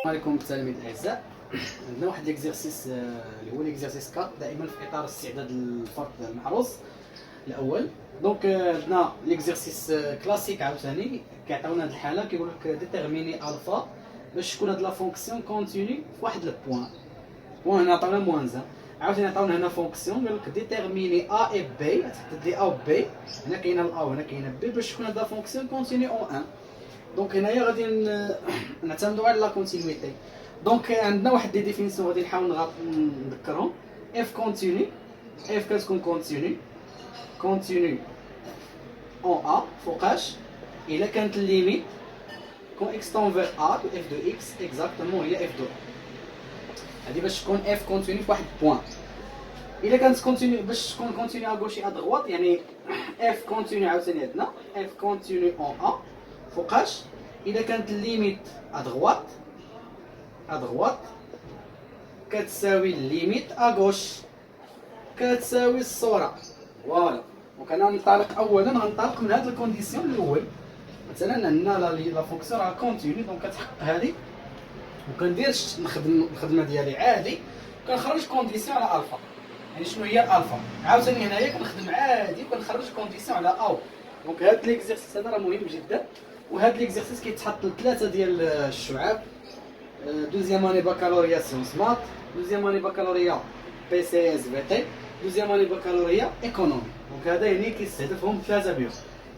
السلام عليكم التلاميذ الاعزاء. عندنا واحد ليكزيرسيس اللي هو ليكزيرسيس 4 دائما في اطار استعداد الفرق المحروس الاول. دونك عندنا ليكزيرسيس كلاسيك عاوتاني كيعطيونا هذه الحاله، كيقول لك ديتيرميني الفا باش تكون هاد لا فونكسيون كونتيني في واحد البوان. هنا عطاونا موان زان، عاوتاني عطاونا هنا فونكسيون قال لك ديتيرميني ا اي بي، تحدد لي ا و بي، هنا كاينه الا وهنا كاينه بي باش تكون هاد لا فونكسيون كونتيني اون 1. دونك هنايا غادي نعتمدوا على لا كونتينيتي. دونك عندنا واحد دي ديفينيسيون غادي نحاول نذكرهم. اف كونتيني، اف كتكون كونتيني اون ا فوقاش الا كانت الليميت كون اكس تون فيغ ا دو اف دو اكس اكزاكتومون هي اف دو. هادي باش تكون اف كونتيني في واحد بوان. الا كانت كونتيني باش تكون كونتيني ا غوشي ا دغوات، يعني اف كونتيني عاوتاني عندنا اف كونتيني اون ا فوقاش الا كانت الليميت ادغوات كتساوي الليميت اغوش كتساوي الصوره. فوالا. دونك انا ننطلق اولا، غنطلق من هاد الكونديسيون الاول. مثلا عندنا لا فونكسيون راه كونتيني، دونك كتحقق هادي وكندير نخدم الخدمه ديالي عادي، كنخرج كونديسيون على الفا. يعني شنو هي الالفا؟ عاوتاني هنايا كنخدم عادي وكنخرج كونديسيون على او. دونك هاد ليكزيرسيس هذا راه مهم جدا، وهاد ليكزيرسيس كيتحط لثلاثه ديال الشعاب. دوزيام اني بكالوريا سيونس مات، دوزيام اني بكالوريا بي سي اس في تي، دوزيام اني بكالوريا ايكونومي. دونك هذا يعني كيستهدفهم ثلاثه بهم.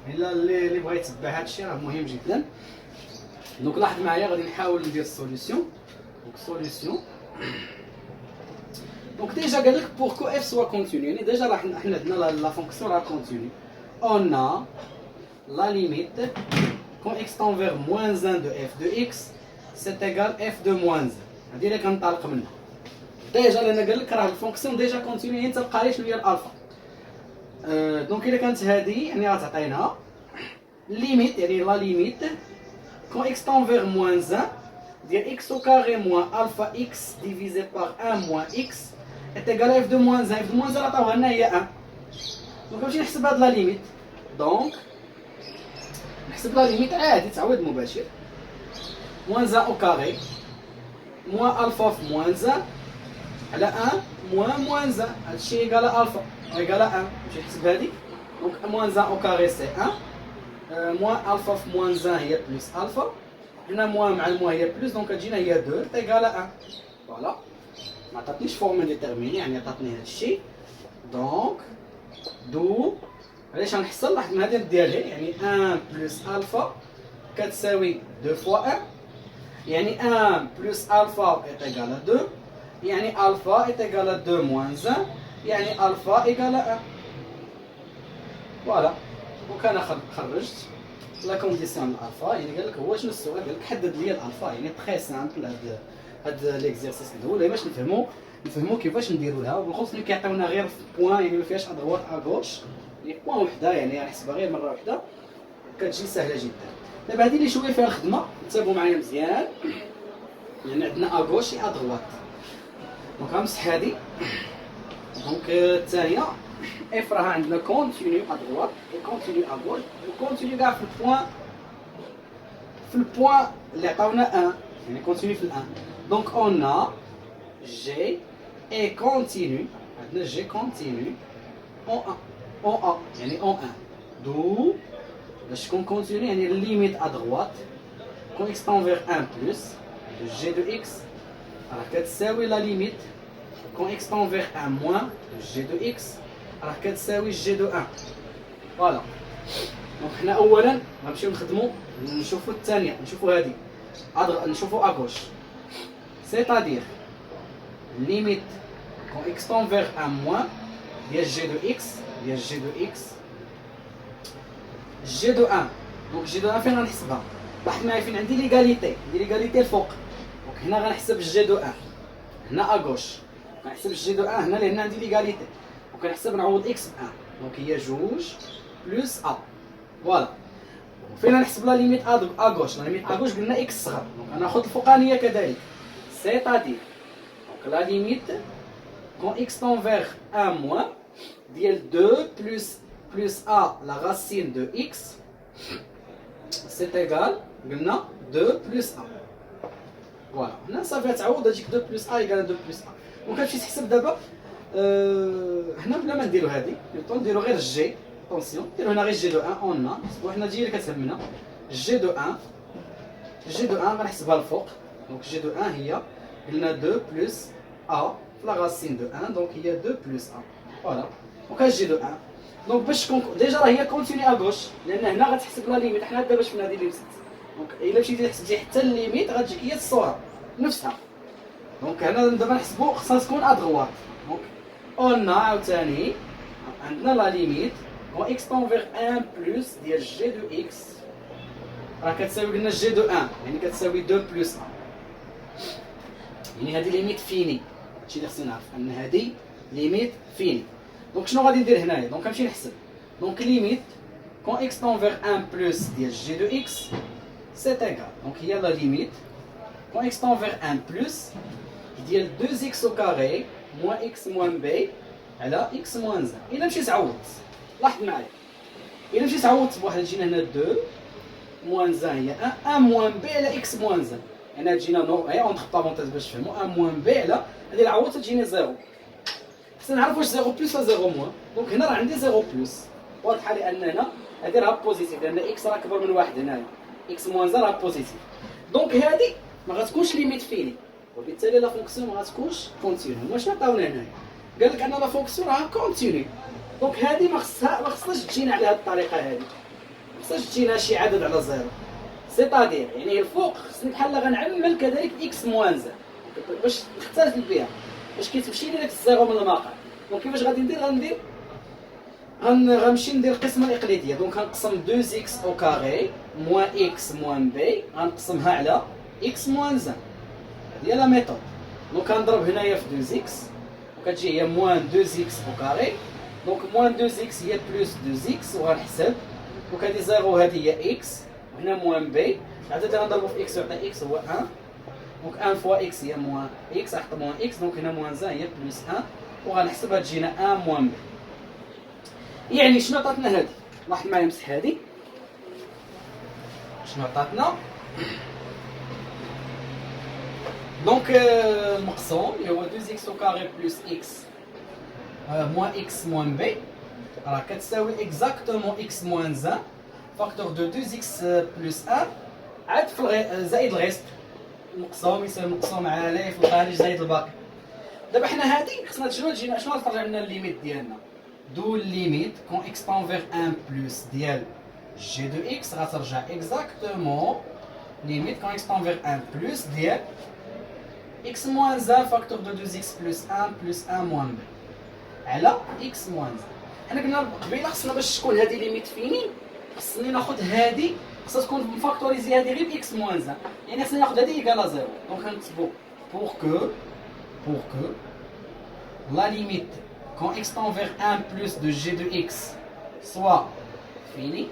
الا اللي بغى يتبع هذا الشيء راه مهم جدا. دونك لاحظ معايا غادي نحاول ندير السوليسيون. دونك سوليسيون. دونك ديجا قال لك بور كو اف سوا كونتينيو، يعني ديجا راه حنا عندنا لا فونكسيون راه كونتينيو. اون ا لا ليميت quand x tend vers moins 1 de f de x c'est égal f de moins 1. هادي اللي كنطلق منها ديجا، لان قال لك راه الفونكسيون ديجا كونتينيو، يعني تلقى لي شنو هي الالفا. دونك الا كانت هادي يعني غتعطينا ليميت، يعني لا ليميت quand x tend vers moins 1 ديال x au carré moins alpha x divisé par 1 moins x est égal à f de moins 1. f de moins 1 عطاوها لنا هي 1. دونك نمشي نحسب هاد لا ليميت. دونك نحسب لا ليميت عادي تعويض مباشر. موان 1 او كاري موان الفا في موان 1 على 1 موان 1. هادشي ايكال الفا ايكال 1. نمشي نحسب هادي. دونك موان 1 او كاري سي 1 موان الفا في موان 1 هي بلس الفا، هنا موان مع الموان هي بلس، دونك تجينا هي 2 ايكال 1. فوالا. ما عطاتنيش فورمول ديتيرميني، يعني عطاتني هادشي. دونك دو علاش غنحصل؟ لاحظ من هادي نديرها، يعني 1 بلس الفا كتساوي 2 فوا 1، يعني 1 بلس الفا est égal à 2، يعني الفا est égal à 2 moins 1، يعني الفا égal à 1. فوالا. دونك انا خرجت لا كونديسيون الالفا. يعني قال لك هو شنو السؤال؟ قال لك حدد لي الالفا. يعني تري سامبل هاد ليكزيرسيس الاول باش نفهموا كيفاش نديروا لها. وبالخصوص ملي كيعطيونا غير في بوان، يعني ما فيهاش ادغوات اغوش، يعني بوان وحده، يعني غنحسبها غير مره وحده كتجي سهله جدا. دابا هادي اللي شويه فيها الخدمه، انتبهوا معايا مزيان. يعني عندنا اغوش و ادغوات. دونك غنمسح هادي. دونك الثانيه اف راها عندنا كونتينيو ادغوات و كونتينيو اغوش، وكونتينيو كاع في البوان اللي عطاونا 1، يعني كونتينيو في الان. دونك اون ا جي اي كونتينيو، عندنا جي كونتينيو اون ا يعني اون 1. دو باش تكون كونتينيو يعني الليميت ادغوات كون اكس تون فيغ 1 بلس دو جي دو اكس راه كتساوي لا ليميت كون اكس تون فيغ 1 موان دو جي دو اكس راه كتساوي جي دو 1. فوالا. دونك حنا اولا غنمشيو نخدمو نشوفو الثانيه، نشوفو هادي نشوفو اغوش، سيتادير ليميت كون اكس تون فيغ 1 موان ديال جي دو اكس جي دو 1. دونك جي دو 1 فين غنحسبها؟ لاحظ معايا فين عندي ليغاليتي، الفوق. دونك هنا غنحسب جي دو 1 هنا اغوش، غنحسب جي دو 1 هنا لان عندي ليغاليتي، وكنحسب نعوض اكس ب 1. دونك هي جوج بلس ا. فوالا. فين غنحسب لا ليميت اغوش؟ لا ليميت اغوش قلنا اكس صغر، دونك غناخذ الفوقانيه كذلك، سيتادير دونك لا ليميت كون اكس تون فيغ 1 موان ديال 2 plus a la racine de x c'est égal قلنا 2 plus a. فوالا هنا صافي تعوض هذيك 2 بلس ا ايكال 2 بلس ا. دونك غتمشي تحسب دابا هنا بلا ما نديرو هادي نديرو غير جي. اتونسيون نديرو هنا غير جي دو 1 اون حسبوا حنا هادشي اللي كتهمنا. جي دو 1 جي دو 1 غنحسبها الفوق. دونك جي دو 1 هي قلنا 2 بلس ا في لا راسين دو 1 دونك هي 2 بلس ا. فوالا دونك ها جي دو 1. دونك باش ديجا راه هي كونتيني اغوش لان هنا غتحسب لا ليميت. حنا دابا شفنا هذه اللي مسكت. دونك الا مشيتي تحسبتي حتى الليميت غتجيك هي الصوره نفسها. دونك هنا دابا نحسبوا خصها تكون ادغوات. دونك اون عاوتاني عندنا لا ليميت و اكس طونفيغ 1 بلس ديال جي دو اكس راه كتساوي قلنا جي دو 1 يعني كتساوي 2 بلس 1. يعني هذه ليميت فيني. هادشي اللي خصني نعرف ان هذه ليميت فيني. دونك شنو غادي ندير هنايا؟ دونك غنمشي نحسب. دونك ليميت كون اكس طونفيغ 1 بلس ديال جي دو اكس سي ايكال. دونك هي لا ليميت كون اكس طونفيغ 1 بلس ديال 2 اكس او كاري موان اكس موان بي على اكس موان زان. الا مشيت عوضت لاحظ معايا الا مشيت عوضت بواحد تجينا هنا 2 موان زان هي 1 موان بي على اكس موان زان. يعني تجينا نور هي اونتر بارونتيز باش تفهموا 1 موان بي على هذه العوض تجيني 0. خصنا نعرف واش 0 بلس ولا 0 موان. دونك هنا راه عندي 0 بلس واضحه لان هنا هذه راه بوزيتيف لان اكس راه كبر من واحد هنايا اكس موان زان راه بوزيتيف. دونك هذه ما غتكونش ليميت فيني وبالتالي لا فونكسيون ما غاتكونش كونتينيو. واش عطاونا هنايا؟ قال لك ان لا فونكسيون راه كونتينيو. دونك هذه ما خصهاش تجينا على هذه الطريقه. هذه ما خصهاش تجينا شي عدد على 0 سيتادير يعني الفوق خصني بحال غنعمل كذلك اكس موان زان باش نختزل بها باش كيتمشي لي داك الزيرو من الموقع. دونك كيفاش غادي ندير؟ غنمشي ندير القسمه الاقليديه. دونك غنقسم 2 اكس او كاري موان اكس موان بي غنقسمها على اكس موان زان. هذه هي لا ميثود. دونك غنضرب هنايا في 2 اكس وكتجي هي موان 2 اكس او كاري. دونك موان 2 اكس هي بلس 2 اكس وغنحسب. دونك هذه زيرو هذه هي اكس وهنا موان بي. العدد اللي غنضربو في اكس يعطي اكس هو 1. دونك 1 فوا اكس هي موان اكس غنحط موان اكس. دونك هنا موان زان هي بلس 1 وغنحسبها تجينا 1 موان بي. يعني شنو عطاتنا هادي؟ لاحظ معايا نمسح هادي. شنو عطاتنا؟ دونك المقسوم اللي هو 2 اكس او كاري بلس اكس موان اكس موان بي راه كتساوي اكزاكتومون اكس موان زان فاكتور دو 2 اكس بلس 1 عاد في زائد الغيست. المقسوم يساوي المقسوم عليه في الخارج زائد الباقي. دابا حنا هادي خصنا شنو تجينا شنو غترجع لنا الليميت ديالنا؟ دو الليميت كون اكس طونفيغ 1 بلس ديال جي دو اكس غترجع اكزاكتومون ليميت كون اكس طونفيغ 1 بلس ديال اكس موان زان فاكتور دو 2 اكس بلس 1 بلس 1 موان بي على اكس موان زان. حنا قلنا قبيله خصنا باش تكون هادي ليميت فيني خصني ناخذ هادي خصها تكون مفاكتوريزي هادي غير باكس موان زان. يعني خصني ناخذ هادي ايكالا 0. دونك غنكتبو pour que la limite quand x tend vers 1 plus de g de x soit finie,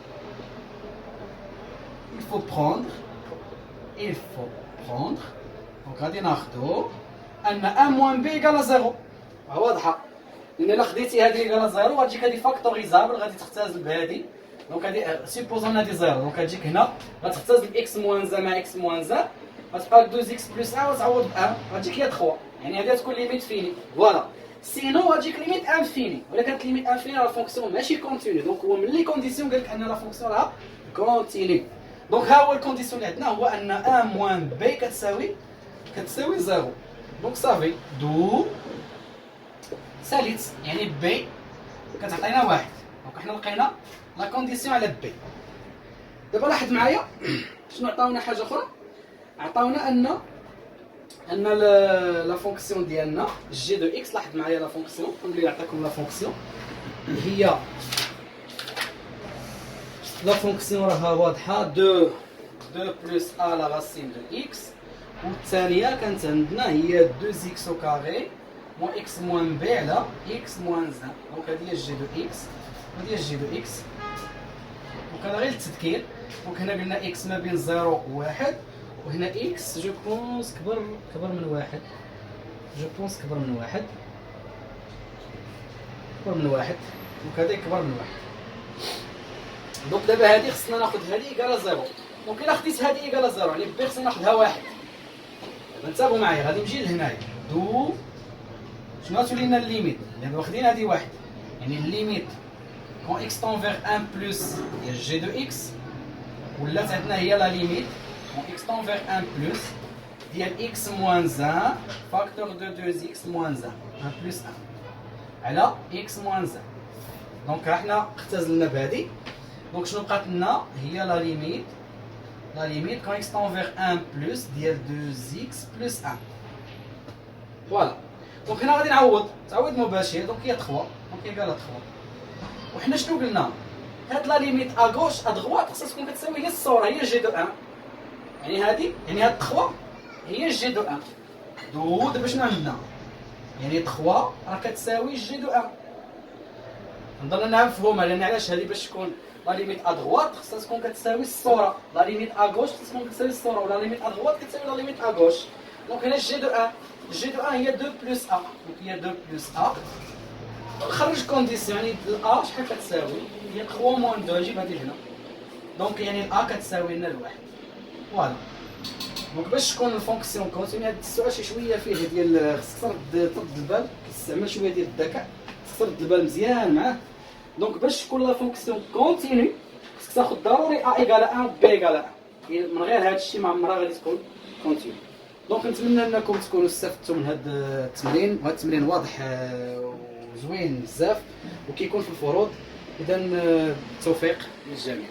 il faut prendre donc غادي ناخذو ان 1 موان بي ايكالا 0. واضحه لان الا خديتي هذه ايكالا 0 غتجيك هذه فاكتوريزابل غادي تختزل بهذه. دونك هذه سيبوزون هذه 0 دونك غتجيك هنا غتختزل باكس موان زان مع اكس موان زان غتبقى لك 2 اكس بلس 1 وتعوض ب 1 غتجيك هي 3. يعني هذه تكون ليميت فيني. فوالا سينو غتجيك ليميت انفيني. ولا كانت ليميت انفيني لا فونكسيون ماشي كونتينيو. دونك هو من لي كونديسيون قال لك ان لا فونكسيون راه كونتينيو. دونك ها هو الكونديسيون اللي عندنا هو ان 1 موان بي كتساوي 0. دونك صافي دو ساليت يعني بي كتعطينا 1. دونك حنا لقينا لا كونديسيون على بي. دابا لاحظ معايا شنو عطاونا حاجه اخرى. عطاونا ان لا فونكسيون ديالنا جي دو اكس. لاحظ معايا لا فونكسيون اللي عطاكم لا فونكسيون هي لا فونكسيون راها واضحه 2 بلس ا لا راسين دو اكس والثانيه كانت عندنا هي 2 اكس او كاري موان اكس موان بي على اكس موان زان. دونك هذه هي جي دو اكس وهذه هي جي دو اكس. دونك هذا غير التذكير. دونك هنا قلنا اكس ما بين 0 و 1 وهنا اكس جو بونس كبر من 1. جو بونس كبر من 1 دونك هذا كبر من 1. دونك دابا هذه خصنا ناخذ هذه ايكالا 0. دونك الا خديت هذه ايكالا 0 يعني بي خصني ناخذها 1. دابا انتبهوا معايا، غادي نمشي لهنايا. دو شنو غتولي لنا الليميت؟ دابا واخدين هادي واحد، يعني الليميت كون اكس طون فيغ 1 بلس ديال جي دو اكس، ولات عندنا هي لا ليميت كون اكس طون فيغ 1 بلس ديال اكس موان 1 فاكتور دو 2 اكس موان 1 1 بلس 1 على اكس موان 1. دونك حنا اختزلنا بهادي. دونك شنو بقات لنا هي لا ليميت كون اكس طون فيغ 1 بلس ديال 2 اكس بلس 1. فوالا. دونك هنا غادي نعوض تعويض مباشر. دونك هي 3، دونك هي قالها 3. وحنا شنو قلنا؟ هاد لا ليميت اغوش ادغوات خصها تكون كتساوي هي الصوره، هي جي دو 1. يعني هادي، يعني هاد 3 هي جي دو 1. دابا شنو عندنا؟ يعني 3 راه كتساوي جي دو 1. نظن انها مفهومه، لان علاش هادي باش تكون لا ليميت ادغوات خصها تكون كتساوي الصوره، لا ليميت اغوش خصها تكون كتساوي الصوره، ولا ليميت ادغوات كتساوي لا ليميت اغوش. دونك هنا جي دو 1، جي دو 1 هي 2 بلس 1، دونك هي 2 بلس 1. نخرج كونديسيون، يعني ا شحال كتساوي؟ هي 3 موان 2، نجيب هادي هنا. دونك يعني ا كتساوي لنا الواحد. فوالا. دونك باش تكون الفونكسيون كونتيني، هاد السؤال شي شويه فيه ديال خصك ترد البال، كتستعمل شويه ديال الذكاء، خصك ترد البال مزيان معاه. دونك باش تكون لا فونكسيون كونتيني خصك تاخد ضروري ا ايكال 1 بي ايكال 1. من غير هاد الشيء ما عمرها غادي تكون كونتيني. دونك نتمنى انكم تكونوا استفدتوا من هاد التمرين، وهاد التمرين واضح وزوين بزاف وكيكون في الفروض. اذا التوفيق للجميع.